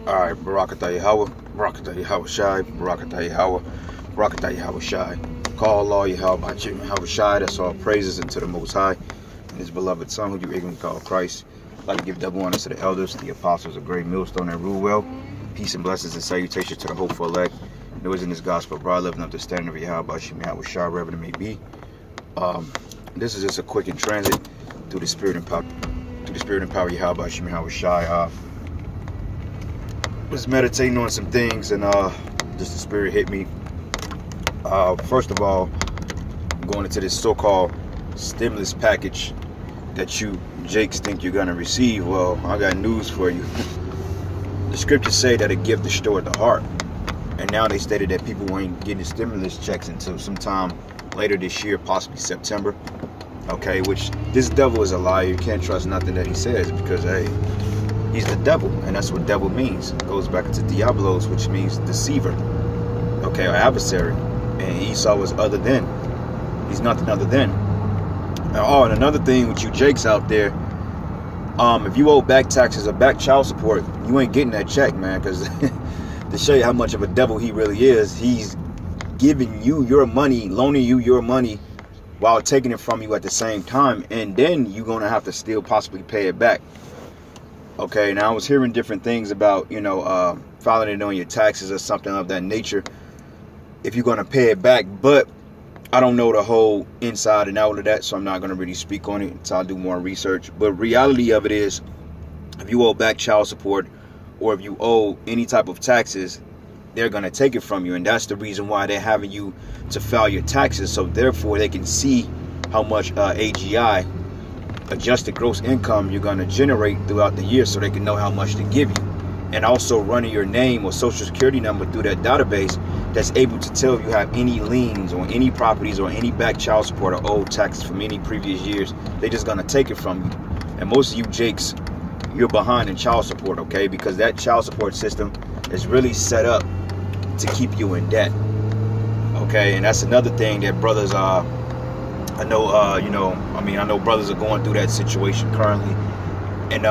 Alright, Barakatah Yahweh, Barakatah Yahweh Shai, Barakatah Yahweh, Barakatah Yahweh Shai. Call Allah Yahweh Bachim Yahweh Shai, that's all praises unto the Most High and His beloved Son, who you ignorantly call Christ. I'd like to give double honor to the elders, the apostles of Great Millstone and rule well. Peace and blessings and salutations to the hopeful elect. There is in this gospel, bride, living up to the standard of Yahweh Bachim Yahweh Shai, wherever it may be. This is just a quick in transit through the spirit and power, Yahweh Bachim Yahweh Shai. Was meditating on some things and just the spirit hit me. First of all, going into this so-called stimulus package that you Jakes think you're gonna receive. Well, I got news for you. The scriptures say that a gift destroyed the heart, and now they stated that people ain't getting stimulus checks until sometime later this year, possibly September. Okay, which this devil is a liar. You can't trust nothing that he says because hey, he's the devil, and that's what devil means. It goes back into Diablos, which means deceiver, okay, or adversary. And Esau was other than. He's nothing other than. Oh, and another thing with you Jakes out there, if you owe back taxes or back child support, you ain't getting that check, man, because to show you how much of a devil he really is, he's giving you your money, loaning you your money, while taking it from you at the same time, and then you're going to have to still possibly pay it back. Okay, now I was hearing different things about, filing it on your taxes or something of that nature if you're going to pay it back, but I don't know the whole inside and out of that, so I'm not going to really speak on it until I do more research. But reality of it is, if you owe back child support or if you owe any type of taxes, they're going to take it from you, and that's the reason why they're having you to file your taxes, so therefore they can see how much AGI, adjusted gross income, you're going to generate throughout the year, so they can know how much to give you. And also running your name or social security number through that database that's able to tell if you have any liens on any properties or any back child support or old taxes from any previous years. They're just going to take it from you. And most of you Jakes, you're behind in child support, okay? Because that child support system is really set up to keep you in debt, okay? And that's another thing that brothers are, I know brothers are going through that situation currently. And,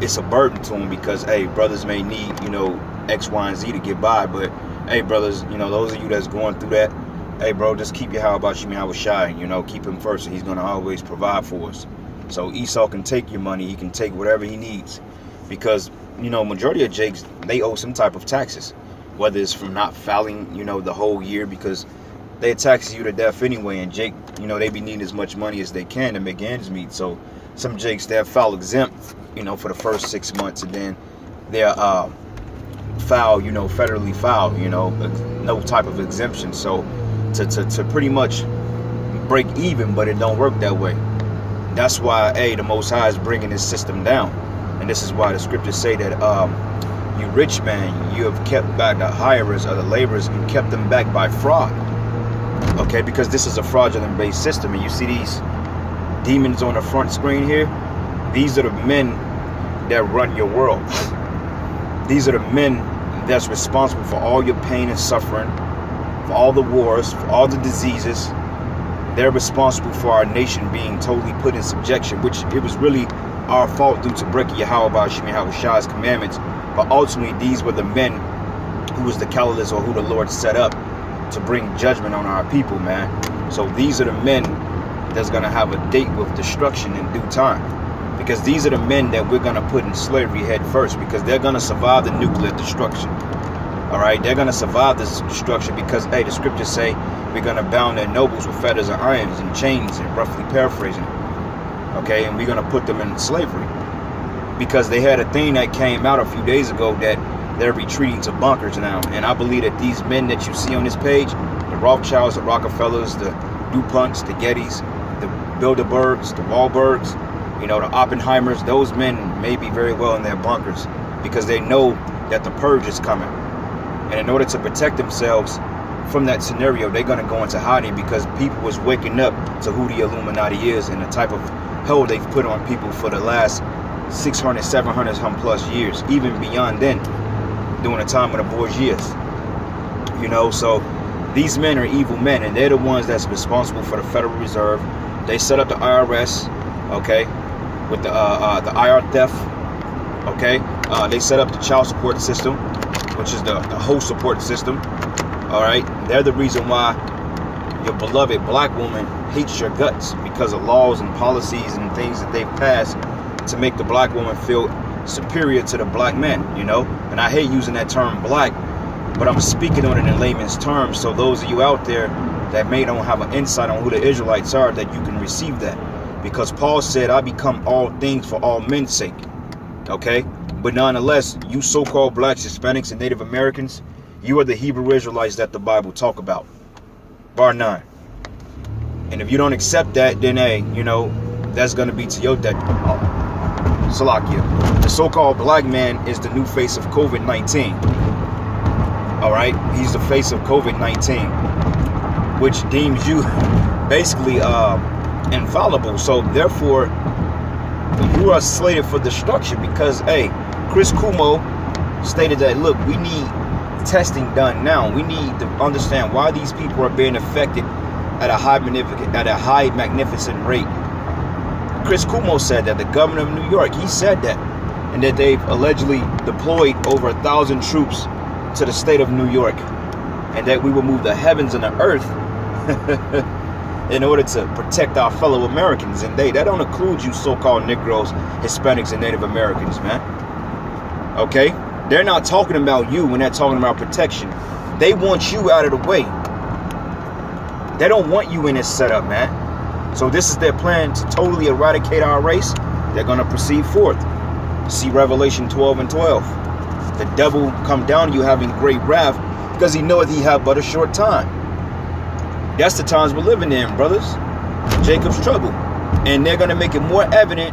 it's a burden to them because, hey, brothers may need, X, Y, and Z to get by. But, hey, brothers, those of you that's going through that, hey, bro, just keep your how about you, Yahweh Shai, keep him first, and he's going to always provide for us. So Esau can take your money. He can take whatever he needs because, majority of Jakes, they owe some type of taxes, whether it's from not filing, the whole year because they tax you to death anyway. And Jake, they be needing as much money as they can to make ends meet. So some Jakes, they're file exempt, for the first 6 months, and then they're file, federally filed, no type of exemption. So to pretty much break even, but it don't work that way. That's why, the Most High is bringing this system down. And this is why the scriptures say that you rich man, you have kept back the hirers or the laborers, you kept them back by fraud. Okay, because this is a fraudulent based system. And you see these demons on the front screen here, these are the men that run your world. These are the men that's responsible for all your pain and suffering, for all the wars, for all the diseases. They're responsible for our nation being totally put in subjection, which it was really our fault due to breaking Yahweh Ba'ashim Yahweh Shai's commandments. But ultimately, these were the men who was the catalyst or who the Lord set up to bring judgment on our people, man. So these are the men that's going to have a date with destruction in due time, because these are the men that we're going to put in slavery head first, because they're going to survive the nuclear destruction. All right, they're going to survive this destruction because, hey, the scriptures say we're going to bound their nobles with fetters of irons and chains, and roughly paraphrasing it. Okay, and we're going to put them in slavery because they had a thing that came out a few days ago that they're retreating to bunkers now. And I believe that these men that you see on this page, the Rothschilds, the Rockefellers, the DuPonts, the Gettys, the Bilderbergs, the Wahlbergs, the Oppenheimers, those men may be very well in their bunkers because they know that the purge is coming. And in order to protect themselves from that scenario, they're going to go into hiding because people was waking up to who the Illuminati is and the type of hell they've put on people for the last 600, 700 plus years, even beyond then, during the time of the Borgias. So these men are evil men, and they're the ones that's responsible for the Federal Reserve. They set up the IRS, okay, with the IR theft, okay, They set up the child support system, which is the whole support system. All right, they're the reason why your beloved black woman hates your guts, because of laws and policies and things that they've passed to make the black woman feel superior to the black man, you know. And I hate using that term black, but I'm speaking on it in layman's terms, so those of you out there that may don't have an insight on who the Israelites are, that you can receive that. Because Paul said, I become all things for all men's sake. Okay? But nonetheless, you so-called blacks, Hispanics, and Native Americans, you are the Hebrew Israelites that the Bible talk about. Bar none. And if you don't accept that, then hey, you know, that's going to be to your death. Salakia. The so-called black man is the new face of COVID-19. Alright? He's the face of COVID-19, which deems you basically infallible. So therefore, you are slated for destruction, because hey, Chris Cuomo stated that, look, we need testing done now. We need to understand why these people are being affected at a high magnificent rate. Chris Cuomo said that, the governor of New York, he said that, and that they've allegedly deployed over 1,000 troops to the state of New York, and that we will move the heavens and the earth in order to protect our fellow Americans. And that don't include you so-called Negroes, Hispanics, and Native Americans, man. Okay? They're not talking about you when they're talking about protection. They want you out of the way. They don't want you in this setup, man. So this is their plan to totally eradicate our race. They're going to proceed forth. See Revelation 12 and 12. The devil come down to you having great wrath, because he knoweth he have but a short time. That's the times we're living in, brothers. Jacob's trouble. And they're going to make it more evident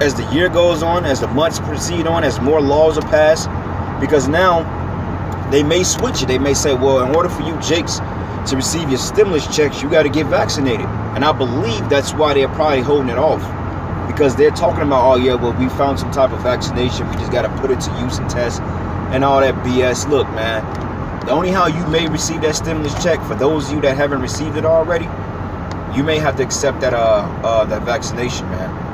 as the year goes on, as the months proceed on, as more laws are passed. Because now they may switch it. They may say, well, in order for you Jakes to receive your stimulus checks, you got to get vaccinated. And I believe that's why they're probably holding it off. Because they're talking about, oh yeah, well, we found some type of vaccination, we just got to put it to use and test and all that BS. Look, man, the only how you may receive that stimulus check, for those of you that haven't received it already, you may have to accept that that vaccination, man.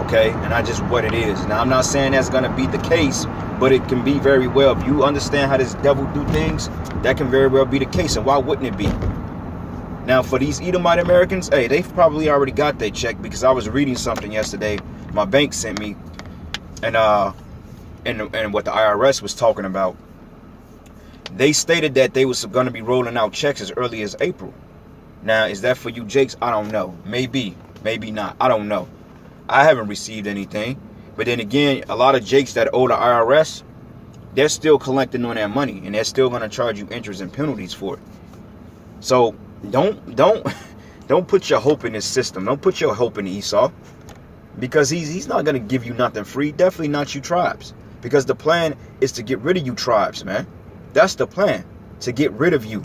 Okay, and that's just what it is. Now, I'm not saying that's going to be the case, but it can be very well. If you understand how this devil do things, that can very well be the case. And why wouldn't it be? Now, for these Edomite Americans, hey, they've probably already got their check, because I was reading something yesterday my bank sent me, and what the IRS was talking about. They stated that they was going to be rolling out checks as early as April. Now, is that for you Jakes? I don't know. Maybe, maybe not. I don't know. I haven't received anything. But then again, a lot of Jakes that owe the IRS, they're still collecting on their money, and they're still going to charge you interest and penalties for it. So don't put your hope in this system. Don't put your hope in Esau, because he's not going to give you nothing free. Definitely not you tribes, because the plan is to get rid of you tribes, man. That's the plan, to get rid of you.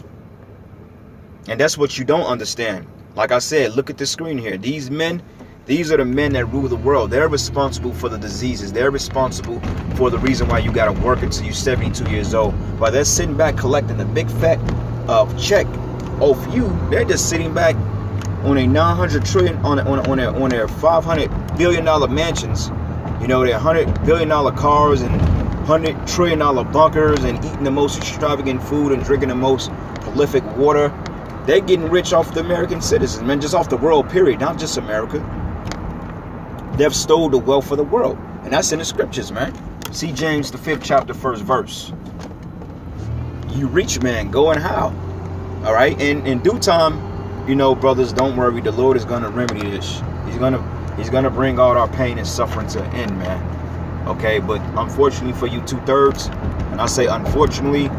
And that's what you don't understand. Like I said, look at the screen here. These men, these are the men that rule the world. They're responsible for the diseases. They're responsible for the reason why you got to work until you're 72 years old. While they're sitting back collecting the big fat check off you, they're just sitting back on a 900 trillion, on their 500 billion dollar mansions, you know, their 100 billion dollar cars and 100 trillion dollar bunkers, and eating the most extravagant food and drinking the most prolific water. They're getting rich off the American citizens, man, just off the world, period, not just America. They've stole the wealth of the world, and that's in the scriptures, man. See James the 5th chapter 1st verse. You rich man, go and how? All right, and in due time, you know, brothers, don't worry. The Lord is gonna remedy this. He's gonna bring all our pain and suffering to an end, man. Okay, but unfortunately for you 2/3, and I say unfortunately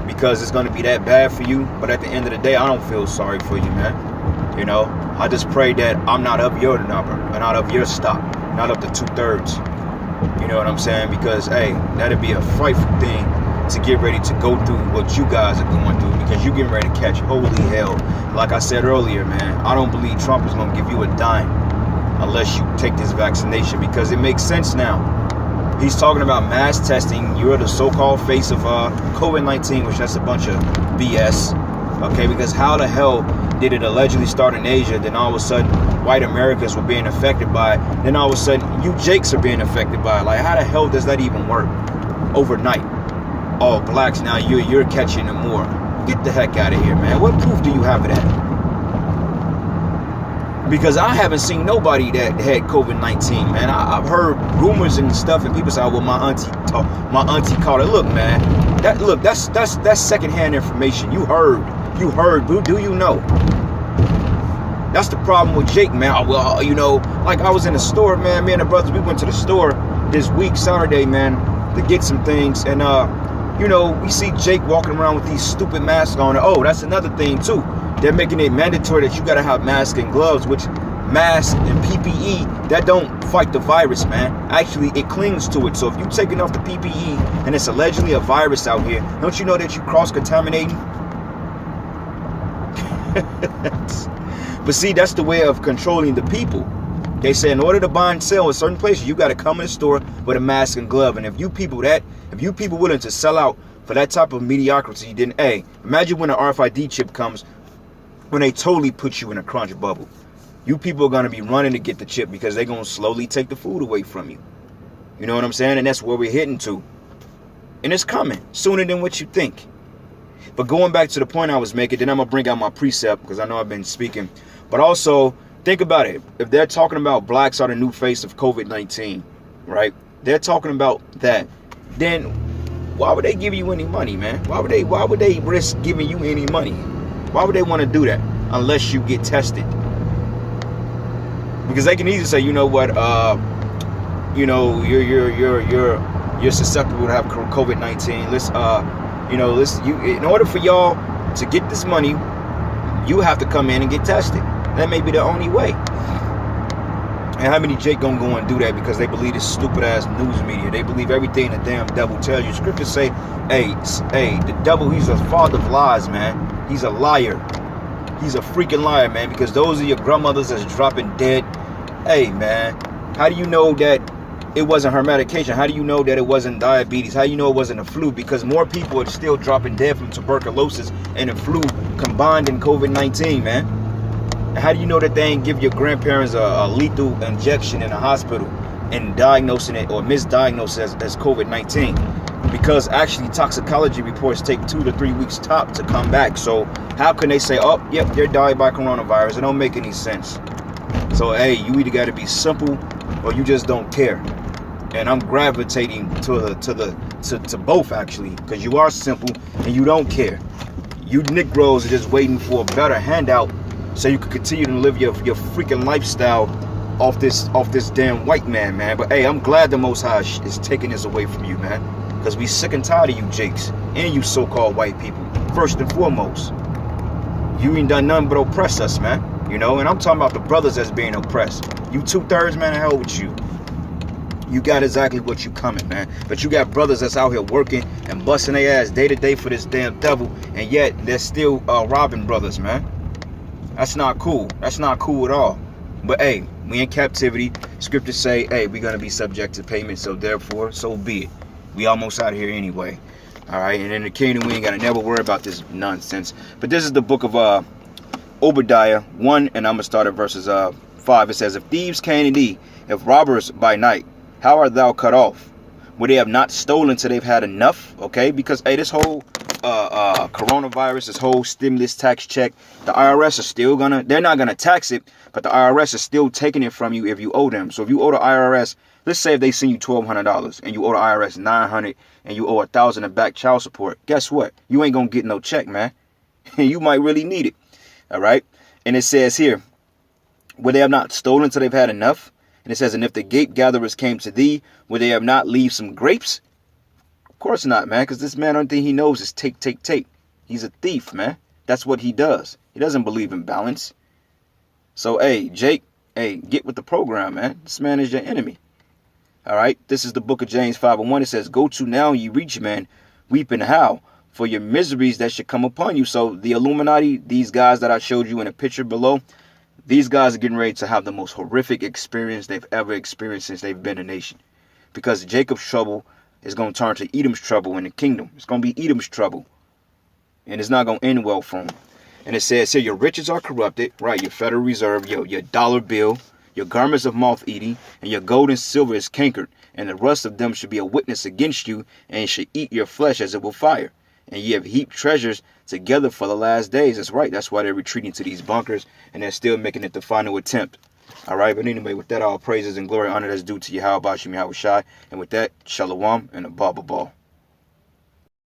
because it's gonna be that bad for you. But at the end of the day, I don't feel sorry for you, man. You know, I just pray that I'm not of your number, and not of your stock, not of the 2/3. You know what I'm saying? Because hey, that'd be a frightful thing to get ready to go through what you guys are going through, because you're getting ready to catch holy hell. Like I said earlier, man, I don't believe Trump is going to give you a dime unless you take this vaccination, because it makes sense now. He's talking about mass testing. You're the so-called face of COVID-19, which that's a bunch of BS. Okay, because how the hell did it allegedly start in Asia, then all of a sudden white Americans were being affected by it, then all of a sudden you Jakes are being affected by it? Like, how the hell does that even work overnight? Oh, blacks, now you're catching them more. Get the heck out of here, man. What proof do you have of that? Because I haven't seen nobody that had COVID-19, man. I've heard rumors and stuff, and people say, "Oh, well, my auntie caught it." Look, man, that's secondhand information. You heard, boo. Do you know? That's the problem with Jake, man. Oh, well, you know, like I was in the store, man. Me and the brothers, we went to the store this week, Saturday, man, to get some things, and you know, we see Jake walking around with these stupid masks on. Oh, that's another thing too. They're making it mandatory that you gotta have masks and gloves, which masks and PPE, that don't fight the virus, man. Actually, it clings to it. So if you're taking off the PPE and it's allegedly a virus out here, don't you know that you cross-contaminating? But see, that's the way of controlling the people. They say in order to buy and sell in certain places, you got to come in the store with a mask and glove. And if you people willing to sell out for that type of mediocrity, then hey, imagine when an RFID chip comes, when they totally put you in a crunch bubble. You people are going to be running to get the chip because they're going to slowly take the food away from you. You know what I'm saying? And that's where we're heading to. And it's coming sooner than what you think. But going back to the point I was making, then I'm going to bring out my precept because I know I've been speaking. But also, think about it. If they're talking about blacks are the new face of COVID-19, right? They're talking about that. Then why would they give you any money, man? Why would they risk giving you any money? Why would they want to do that unless you get tested? Because they can easily say, you know what, you know, you're susceptible to have COVID-19. In order for y'all to get this money, you have to come in and get tested. That may be the only way. And how many Jake gonna go and do that because they believe this stupid ass news media? They believe everything the damn devil tells you. Scriptures say, hey, the devil, he's a father of lies, man. He's a liar. He's a freaking liar, man, because those are your grandmothers that's dropping dead. Hey, man, how do you know that it wasn't her medication? How do you know that it wasn't diabetes? How do you know it wasn't a flu? Because more people are still dropping dead from tuberculosis and the flu combined in COVID-19, man. And how do you know that they ain't give your grandparents a lethal injection in a hospital and diagnosing it or misdiagnosing it as COVID-19? Because actually toxicology reports take 2 to 3 weeks top to come back. So how can they say, oh, yep, they're died by coronavirus? It don't make any sense. So, hey, you either got to be simple or you just don't care. And I'm gravitating to both, actually, because you are simple and you don't care. You Negroes are just waiting for a better handout so you can continue to live your freaking lifestyle off this damn white man. But hey, I'm glad the Most High is taking this away from you, man. Because we sick and tired of you Jakes and you so-called white people. First and foremost, you ain't done nothing but oppress us, man. You know, and I'm talking about the brothers that's being oppressed. You 2/3, man, the hell with you. You got exactly what you coming, man. But you got brothers that's out here working and busting their ass day to day for this damn devil, and yet they're still robbing brothers, man. That's not cool. That's not cool at all. But hey, we in captivity. Scriptures say, hey, we're gonna be subject to payment, so therefore, so be it. We almost out of here anyway. All right, and in the kingdom, we ain't gotta never worry about this nonsense. But this is the book of Obadiah 1, and I'm gonna start at verses 5. It says, if thieves came to thee, if robbers by night, how art thou cut off? Would they have not stolen till they've had enough? Okay, because hey, this whole coronavirus, this whole stimulus tax check, the IRS is still they're not gonna tax it, but the IRS is still taking it from you if you owe them. So if you owe the IRS, let's say if they send you $1,200 and you owe the IRS $900 and you owe $1,000 in back child support, guess what? You ain't gonna get no check, man. You might really need it. All right, and it says here, would they have not stolen till they've had enough? And it says, and if the gape gatherers came to thee, would they have not leave some grapes? Of course not, man, because this man, only thing he knows is take, take, take. He's a thief, man. That's what he does. He doesn't believe in balance. So, hey, Jake, hey, get with the program, man. This man is your enemy. All right, this is the book of James 5:1. It says, go to now, ye rich men, weep and howl for your miseries that should come upon you. So the Illuminati, these guys that I showed you in a picture below, these guys are getting ready to have the most horrific experience they've ever experienced since they've been a nation. Because Jacob's trouble is going to turn to Edom's trouble in the kingdom. It's going to be Edom's trouble. And it's not going to end well for him. And it says here, your riches are corrupted, right? Your Federal Reserve, your dollar bill, your garments of moth eating, and your gold and silver is cankered, and the rust of them should be a witness against you, and should eat your flesh as it will fire. And ye have heaped treasures together for the last days. That's right. That's why they're retreating to these bunkers, and they're still making it the final attempt. All right. But anyway, with that, all praises and glory, honor that's due to Yahweh Bashim Yahweh Shai. And with that, Shalom and a Baba Ball.